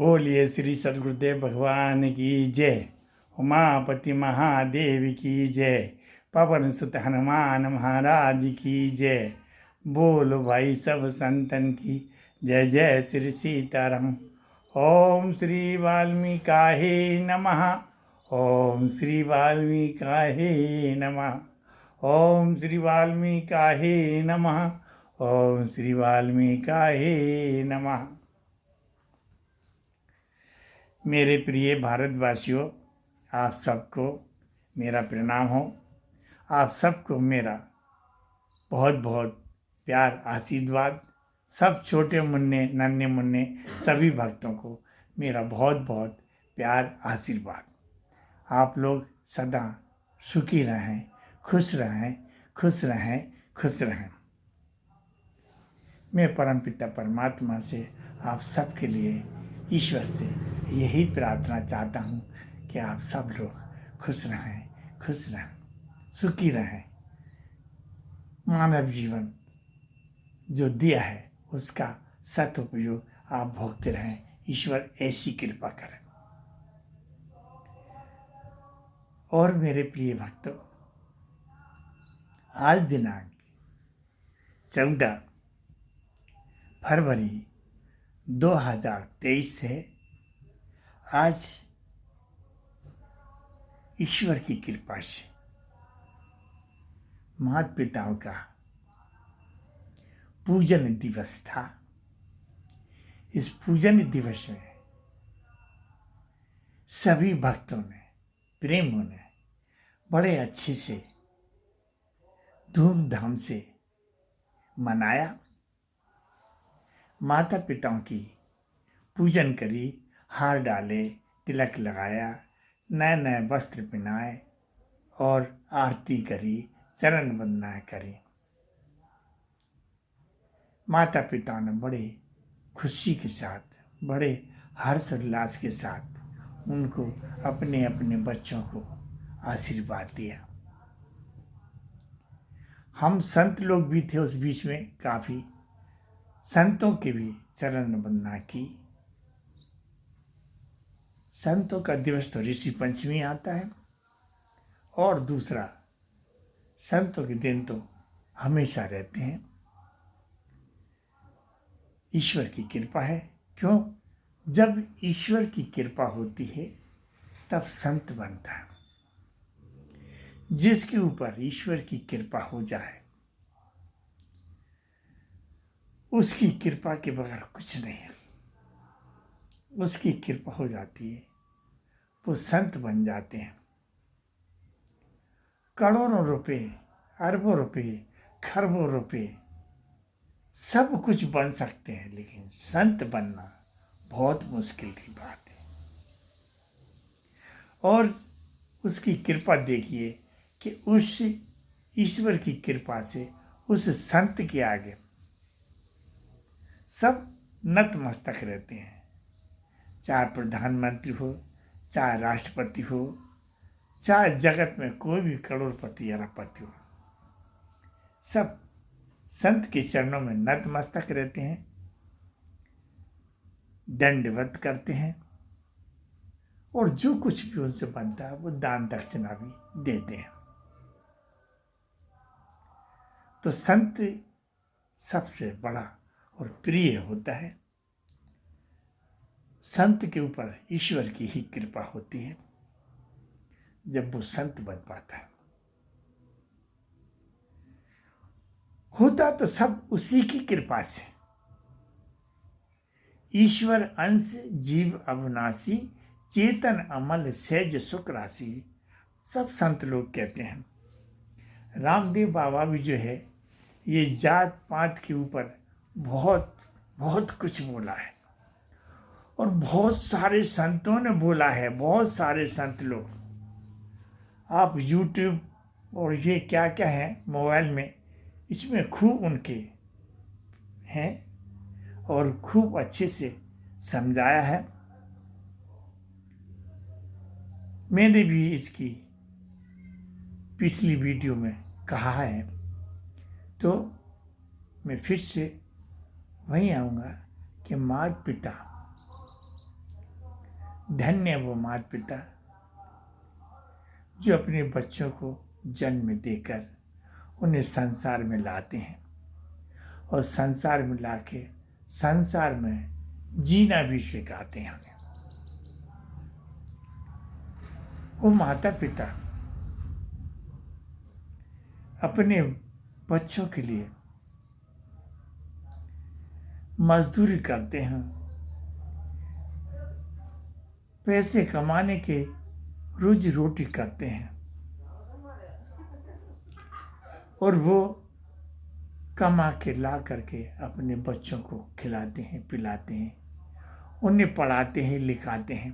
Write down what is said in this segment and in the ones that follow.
बोलिए श्री सद्गुरुदेव भगवान की जय। उमापति महादेव की जय। पवन सुत हनुमान महाराज की जय। बोलो भाई सब संतन की जय जय श्री सीताराम। ओम श्री वाल्मीकाहे नमः। ओम श्री वाल्मीकाहे नमः। ओम श्री वाल्मीकाहे नमः। ओम श्री वाल्मीकाहे नमः। मेरे प्रिय भारतवासियों, आप सबको मेरा प्रणाम हो। आप सबको मेरा बहुत बहुत प्यार आशीर्वाद। सब छोटे मुन्ने नन्हे मुन्ने सभी भक्तों को मेरा बहुत बहुत प्यार आशीर्वाद। आप लोग सदा सुखी रहें, खुश रहें, खुश रहें, खुश रहें। मैं परमपिता परमात्मा से आप सबके लिए, ईश्वर से यही प्रार्थना चाहता हूँ कि आप सब लोग खुश रहें, खुश रहें, सुखी रहें। मानव जीवन जो दिया है उसका सदुपयोग आप भोगते रहें। ईश्वर ऐसी कृपा करें। और मेरे प्रिय भक्तों, आज दिनांक 14 फरवरी 2023 है। आज ईश्वर की कृपा से माता पिताओं का पूजन दिवस था। इस पूजन दिवस में सभी भक्तों ने, प्रेमियों ने बड़े अच्छे से धूमधाम से मनाया। माता पिताओं की पूजन करी, हार डाले, तिलक लगाया, नए नए वस्त्र पहनाए और आरती करी, चरण वंदना करी। माता पिता ने बड़े खुशी के साथ, बड़े हर्षोल्लास के साथ उनको, अपने अपने बच्चों को आशीर्वाद दिया। हम संत लोग भी थे उस बीच में, काफ़ी संतों के भी चरण वंदना की। संतों का दिवस तो ऋषि पंचमी आता है, और दूसरा संतों के दिन तो हमेशा रहते हैं। ईश्वर की कृपा है। क्यों? जब ईश्वर की कृपा होती है तब संत बनता है। जिसके ऊपर ईश्वर की कृपा हो जाए उसकी कृपा के बगैर कुछ नहीं है। उसकी कृपा हो जाती है, वो संत बन जाते हैं। करोड़ों रुपए, अरबों रुपए, खरबों रुपए सब कुछ बन सकते हैं, लेकिन संत बनना बहुत मुश्किल की बात है। और उसकी कृपा देखिए कि उस ईश्वर की कृपा से उस संत के आगे सब नतमस्तक रहते हैं। चाहे प्रधानमंत्री हो, चाहे राष्ट्रपति हो, चाहे जगत में कोई भी करोड़पति या अरबपति हो, सब संत के चरणों में नतमस्तक रहते हैं, दंडवत करते हैं, और जो कुछ भी उनसे बनता है वो दान दक्षिणा भी देते हैं। तो संत सबसे बड़ा और प्रिय होता है। संत के ऊपर ईश्वर की ही कृपा होती है जब वो संत बन पाता है। होता तो सब उसी की कृपा से। ईश्वर अंश जीव अविनाशी, चेतन अमल सहज सुख राशि, सब संत लोग कहते हैं। रामदेव बाबा भी जो है, ये जात पात के ऊपर बहुत बहुत कुछ बोला है, और बहुत सारे संतों ने बोला है। बहुत सारे संत लोग, आप YouTube और ये क्या क्या है मोबाइल में, इसमें खूब उनके हैं और खूब अच्छे से समझाया है। मैंने भी इसकी पिछली वीडियो में कहा है, तो मैं फिर से वहीं आऊँगा कि माता पिता धन्य वो माता पिता जो अपने बच्चों को जन्म देकर उन्हें संसार में लाते हैं और संसार में लाके संसार में जीना भी सिखाते हैं हमें। वो माता पिता अपने बच्चों के लिए मजदूरी करते हैं, पैसे कमाने के रोजी रोटी करते हैं और वो कमा के ला करके अपने बच्चों को खिलाते हैं, पिलाते हैं, उन्हें पढ़ाते हैं, लिखाते हैं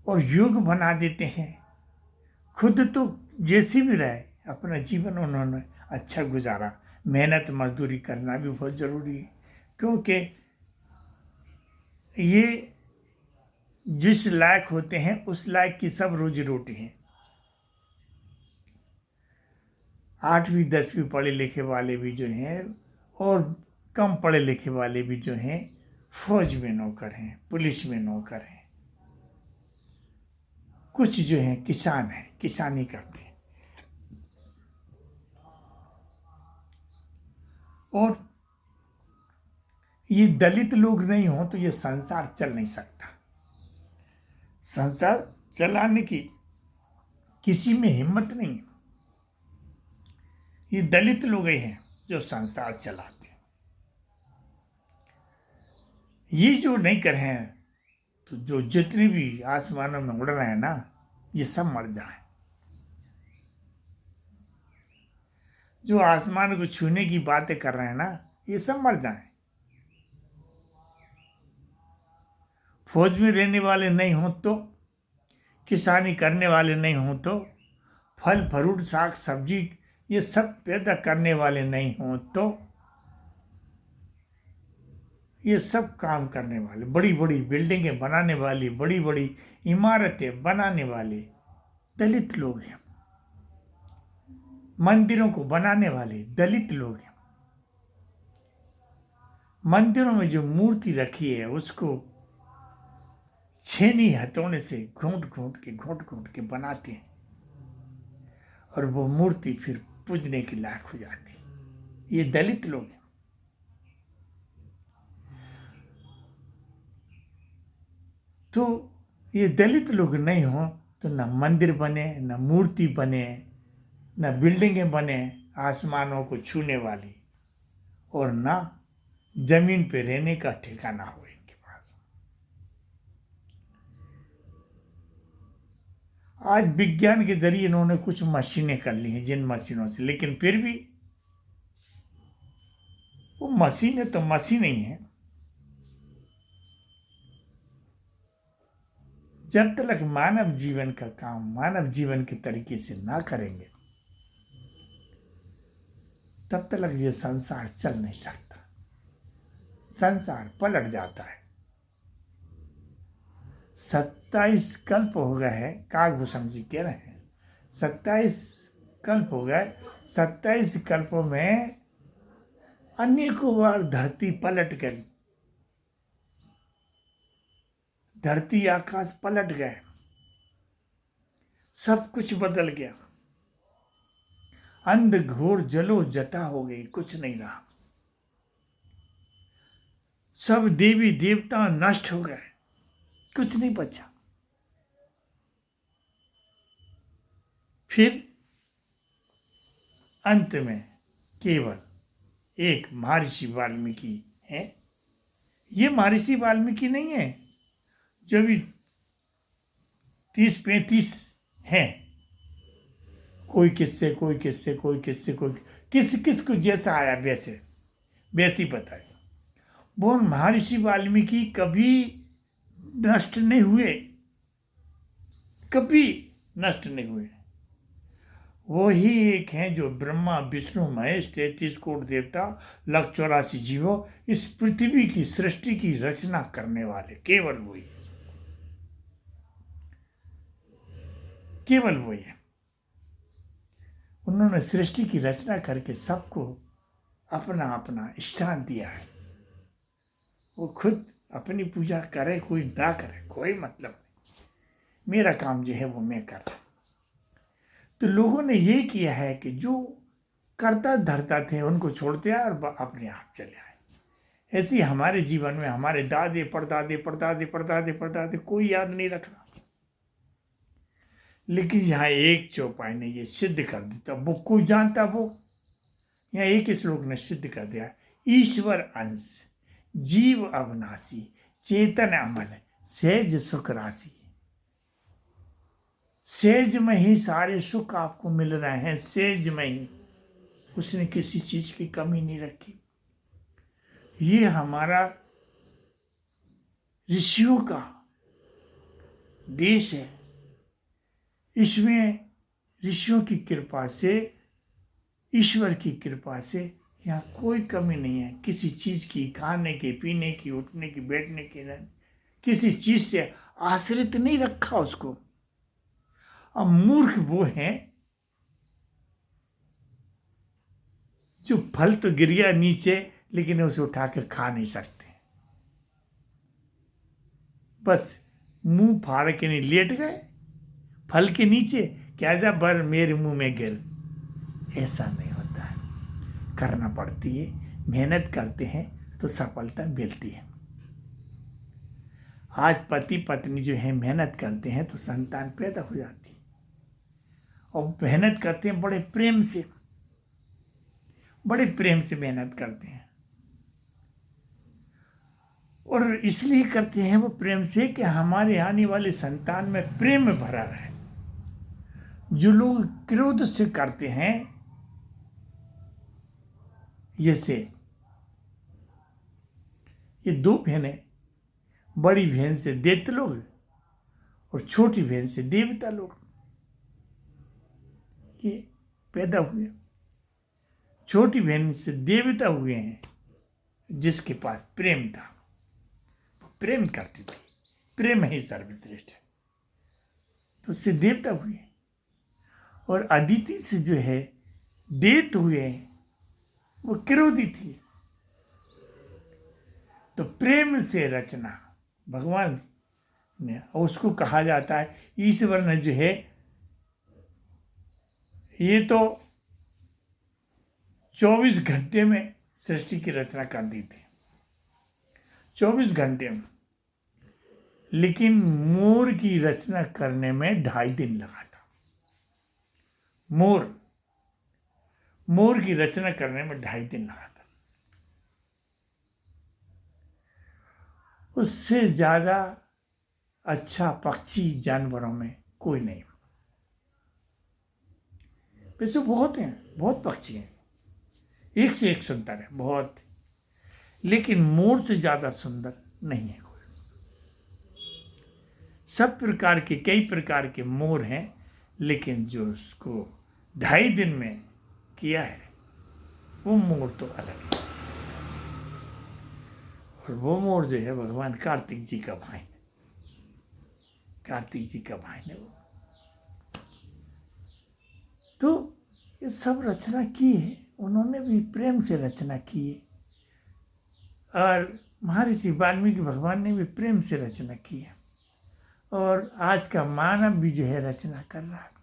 और योग बना देते हैं। खुद तो जैसे भी रहे अपना जीवन उन्होंने अच्छा गुजारा। मेहनत मजदूरी करना भी बहुत ज़रूरी है, क्योंकि ये जिस लायक होते हैं उस लायक की सब रोजी रोटी है। 8वीं 10वीं पढ़े लिखे वाले भी जो हैं और कम पढ़े लिखे वाले भी जो हैं फौज में नौकर हैं, पुलिस में नौकर हैं, कुछ जो हैं किसान हैं, किसानी करते हैं। और ये दलित लोग नहीं हो तो ये संसार चल नहीं सकता। संसार चलाने की किसी में हिम्मत नहीं है। ये दलित लोग ही हैं जो संसार चलाते हैं। ये जो नहीं कर रहे हैं तो जो जितने भी आसमानों में उड़ रहे हैं ना, ये सब मर जाए। जो आसमान को छूने की बातें कर रहे हैं ना, ये सब मर जाए। फौज में रहने वाले नहीं हो तो, किसानी करने वाले नहीं हो तो, फल फ्रूट साग सब्जी ये सब पैदा करने वाले नहीं हो तो, ये सब काम करने वाले, बड़ी बड़ी बिल्डिंगें बनाने वाली, बड़ी बड़ी इमारतें बनाने वाले दलित लोग हैं। मंदिरों को बनाने वाले दलित लोग हैं। मंदिरों में जो मूर्ति रखी है उसको छेनी हथौड़े से घूंट घूंट के बनाते हैं और वो मूर्ति फिर पूजने के लायक हो जाती है। ये दलित लोग हैं। तो ये दलित लोग नहीं हो तो न मंदिर बने, न मूर्ति बने, न बिल्डिंगें बने आसमानों को छूने वाली, और न जमीन पे रहने का ठिकाना हो इनके पास। आज विज्ञान के जरिए इन्होंने कुछ मशीनें कर ली हैं, जिन मशीनों से, लेकिन फिर भी वो मशीनें तो मशीन ही है। जब तक मानव जीवन का काम मानव जीवन के तरीके से ना करेंगे तब तक ये संसार चल नहीं सकता। संसार पलट जाता है। 27 कल्प हो गए हैं, काकभूषण जी कह रहे हैं 27 कल्प हो गए। 27 कल्पों में अनेकों बार धरती पलट गई, धरती आकाश पलट गए, सब कुछ बदल गया। अंध घोर जलो जटा हो गई, कुछ नहीं रहा। सब देवी देवता नष्ट हो गए, कुछ नहीं बचा। फिर अंत में केवल एक महर्षि वाल्मीकि है। ये महर्षि वाल्मीकि नहीं है जो भी 30-35 हैं, कोई किससे कोई किससे कोई किससे कोई किस को जैसा आया वैसे वैसी बताए। वो महर्षि वाल्मीकि कभी नष्ट नहीं हुए, कभी नष्ट नहीं हुए। वो ही एक हैं जो ब्रह्मा विष्णु महेश 33 करोड़ देवता 184 जीवों इस पृथ्वी की सृष्टि की रचना करने वाले, केवल वही, केवल वही है। उन्होंने सृष्टि की रचना करके सबको अपना अपना स्थान दिया है। वो खुद अपनी पूजा करे, कोई ना करे, कोई मतलब नहीं, मेरा काम जो है वो मैं कर रहा। तो लोगों ने ये किया है कि जो करता धरता थे उनको छोड़ते आए और अपने आप चले आए। ऐसे ही हमारे जीवन में हमारे दादे परदादे परदादे परदादे परदादे कोई याद नहीं रख रहा, लेकिन यहाँ एक चौपाई ने ये सिद्ध कर दिया, वो कोई जानता, वो यहाँ एक श्लोक ने सिद्ध कर दिया, ईश्वर अंश जीव अविनाशी चेतन अमल सहज सुख राशि। सहज में ही सारे सुख आपको मिल रहे हैं, सहज में ही, उसने किसी चीज की कमी नहीं रखी। ये हमारा ऋषियों का देश है, इसमें ऋषियों की कृपा से, ईश्वर की कृपा से यहाँ कोई कमी नहीं है किसी चीज की, खाने की, पीने की, उठने की, बैठने की, किसी चीज से आश्रित नहीं रखा उसको। अब मूर्ख वो हैं जो फल तो गिर गया नीचे लेकिन उसे उठा के खा नहीं सकते, बस मुंह फाड़ के नहीं लेट गए फल के नीचे, क्या जा बर मेरे मुंह में गिर। ऐसा नहीं होता है, करना पड़ती है, मेहनत करते हैं तो सफलता मिलती है। आज पति पत्नी जो है मेहनत करते हैं तो संतान पैदा हो जाती है, और मेहनत करते हैं बड़े प्रेम से, बड़े प्रेम से मेहनत करते हैं, और इसलिए करते हैं वो प्रेम से कि हमारे आने वाले संतान में प्रेम भरा रहे। जो लोग क्रोध से करते हैं, जैसे ये दो बहनें, बड़ी बहन से दैत्य लोग और छोटी बहन से देवता लोग, ये पैदा हुए। छोटी बहन से देवता हुए हैं जिसके पास प्रेम था, प्रेम करती थी, प्रेम ही सर्वश्रेष्ठ है, तो उससे देवता हुए। और अदिति से जो है दैत्य हुए हैं, वो क्रोधी थी। तो प्रेम से रचना भगवान ने, और उसको कहा जाता है ईश्वर ने जो है, ये तो 24 घंटे में सृष्टि की रचना कर दी थी, 24 घंटे में, लेकिन मोर की रचना करने में 2.5 दिन लगा था। मोर की रचना करने में 2.5 दिन लगा था। उससे ज्यादा अच्छा पक्षी जानवरों में कोई नहीं। वैसे बहुत हैं, बहुत पक्षी हैं, एक से एक सुंदर है बहुत, लेकिन मोर से ज्यादा सुंदर नहीं है कोई। सब प्रकार के, कई प्रकार के मोर हैं, लेकिन जो उसको 2.5 दिन में किया है वो मोर तो अलग है। और वो मोर जो है भगवान कार्तिक जी का भाई है, कार्तिक जी का भाई है वो। तो ये सब रचना की है, उन्होंने भी प्रेम से रचना की है, और महर्षि वाल्मीकि भगवान ने भी प्रेम से रचना की है, और आज का मानव भी जो है रचना कर रहा है।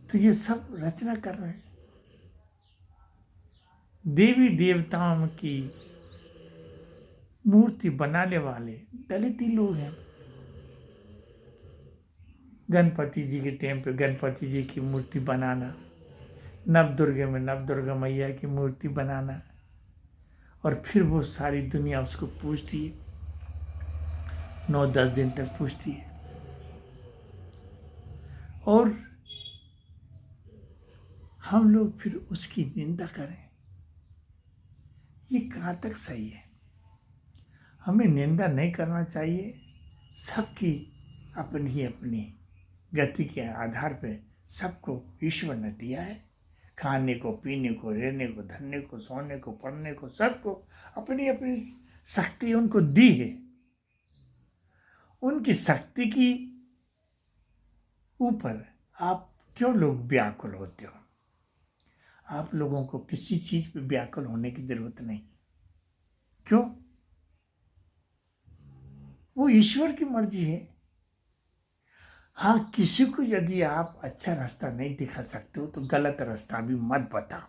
तो ये सब रचना कर रहे हैं। देवी देवताओं की मूर्ति बनाने वाले दलित ही लोग हैं। गणपति जी के टाइम पे गणपति जी की मूर्ति बनाना, नवदुर्गा में नवदुर्गा मैया की मूर्ति बनाना, और फिर वो सारी दुनिया उसको पूजती है, 9-10 दिन तक पूजती है। और हम लोग फिर उसकी निंदा करें, ये कहाँ तक सही है? हमें निंदा नहीं करना चाहिए। सबकी अपनी अपनी गति के आधार पे सबको ईश्वर ने दिया है, खाने को, पीने को, रहने को, धरने को, सोने को, पढ़ने को, सबको अपनी अपनी शक्ति उनको दी है। उनकी शक्ति की ऊपर आप क्यों लोग व्याकुल होते हो? आप लोगों को किसी चीज पे व्याकुल होने की जरूरत नहीं। क्यों? वो ईश्वर की मर्जी है। हाँ, किसी को यदि आप अच्छा रास्ता नहीं दिखा सकते हो तो गलत रास्ता भी मत बताओ।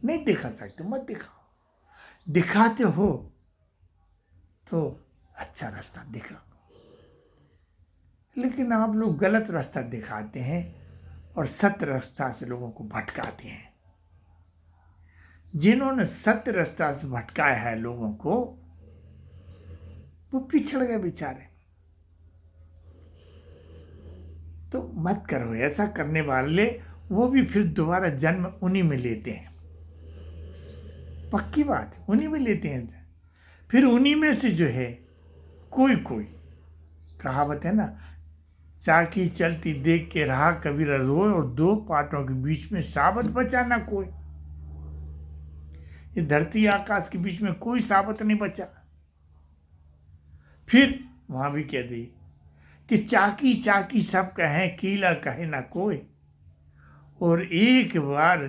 नहीं दिखा सकते मत दिखाओ, दिखाते हो तो अच्छा रास्ता दिखाओ। लेकिन आप लोग गलत रास्ता दिखाते हैं और सत्य रास्ता से लोगों को भटकाते हैं। जिन्होंने सत्य रास्ता से भटकाया है लोगों को, वो पिछड़ गए बेचारे। तो मत करो ऐसा। करने वाले वो भी फिर दोबारा जन्म उन्हीं में लेते हैं। पक्की बात है, उन्हीं में लेते हैं। फिर उन्हीं में से जो है कोई कोई, कहावत है ना, चाकी चलती देख के रहा कबीरा रोए और दो पाटों के बीच में साबत बचा ना कोई। ये धरती आकाश के बीच में कोई साबत नहीं बचा। फिर वहां भी कह दी कि चाकी चाकी सब कहें कीला कहे ना कोई, और एक बार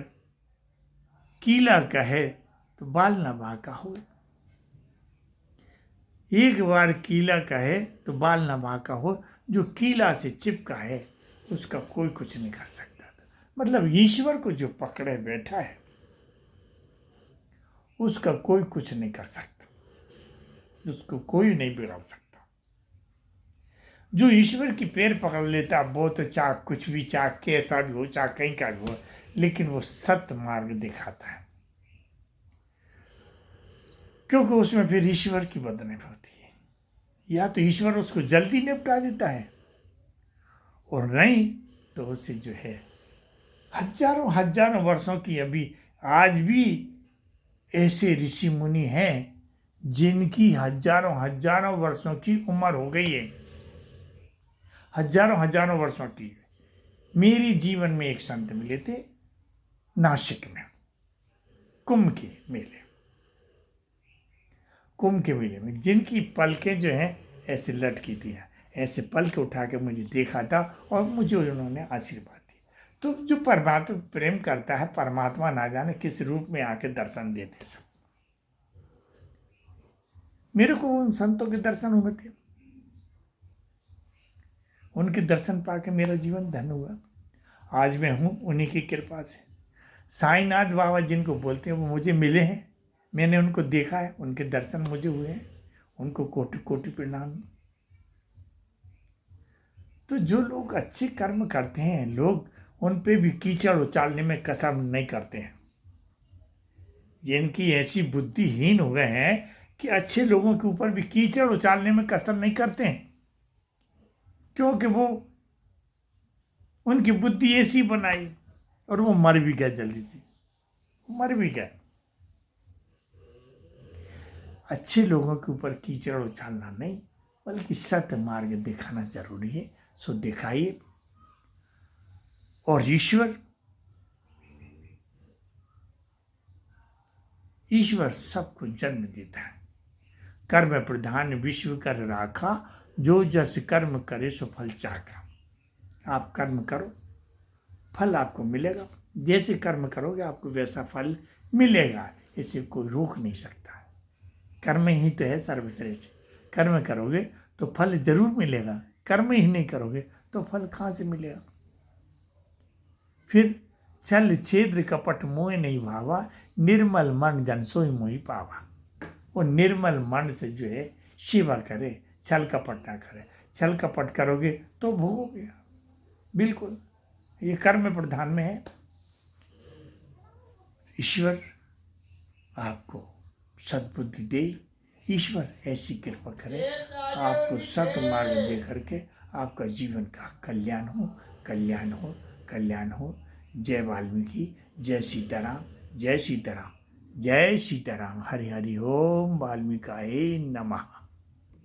कीला कहे तो बाल ना बांका हो। एक बार कीला कहे तो बाल ना बांका हो। जो कीला से चिपका है उसका कोई कुछ नहीं कर सकता था। मतलब ईश्वर को जो पकड़े बैठा है उसका कोई कुछ नहीं कर सकता, उसको कोई नहीं बिगाड़ सकता। जो ईश्वर की पैर पकड़ लेता वो तो चाहे कुछ भी, चाहे कैसा भी हो, चाहे कहीं का भी हो, लेकिन वो सत्य मार्ग दिखाता है, क्योंकि उसमें फिर ईश्वर की बदनामी होती है। या तो ईश्वर उसको जल्दी निपटा देता है, और नहीं तो उसे जो है हजारों हजारों वर्षों की, अभी आज भी ऐसे ऋषि मुनि हैं जिनकी हजारों हजारों वर्षों की उम्र हो गई है, हजारों हजारों वर्षों की। मेरे जीवन में एक संत मिले थे नासिक में, कुंभ के मेले में, जिनकी पलकें जो हैं ऐसे लटकी थी, ऐसे पलके उठा के मुझे देखा था और मुझे उन्होंने आशीर्वाद दिया। तो जो परमात्मा प्रेम करता है, परमात्मा ना जाने किस रूप में आके दर्शन देते सब। मेरे को उन संतों के दर्शन हुए थे, उनके दर्शन पाके मेरा जीवन धन्य हुआ। आज मैं हूँ उन्हीं की कृपा से। साईनाथ बाबा जिनको बोलते हैं वो मुझे मिले हैं, मैंने उनको देखा है, उनके दर्शन मुझे हुए हैं, उनको कोटि कोटि प्रणाम। तो जो लोग अच्छे कर्म करते हैं, लोग उन पे भी कीचड़ उछालने में कसर नहीं करते हैं। जिनकी ऐसी बुद्धिहीन हो गए हैं कि अच्छे लोगों के ऊपर भी कीचड़ उछालने में कसर नहीं करते हैं, क्योंकि वो उनकी बुद्धि ऐसी बनाई और वो मर भी गए, जल्दी से मर भी गए। अच्छे लोगों के ऊपर कीचड़ उछालना नहीं, बल्कि सत्य मार्ग दिखाना जरूरी है। सो दिखाइए। और ईश्वर सबको जन्म देता है। कर्म प्रधान विश्व कर राखा, जो जस कर्म करे सो फल चाखा। आप कर्म करो, फल आपको मिलेगा। जैसे कर्म करोगे आपको वैसा फल मिलेगा, इसे कोई रोक नहीं सकता। कर्म ही तो है सर्वश्रेष्ठ। कर्म करोगे तो फल जरूर मिलेगा, कर्म ही नहीं करोगे तो फल कहाँ से मिलेगा। फिर छल छेद्र कपट मोह नहीं भावा, निर्मल मन जन सोई मोहि पावा। वो निर्मल मन से जो है सेवा करे, छल कपट ना करे। छल कपट करोगे तो भोगोगे। बिल्कुल, ये कर्म प्रधान में है। ईश्वर आपको सद्बुद्धि दे, ईश्वर ऐसी कृपा करे, आपको सत्य मार्ग दे करके आपका जीवन का कल्याण हो, कल्याण हो, कल्याण हो। जय वाल्मीकि, जय सीताराम, जय सीताराम, जय सीताराम। हरि हरि ओम वाल्मीकाय नमः।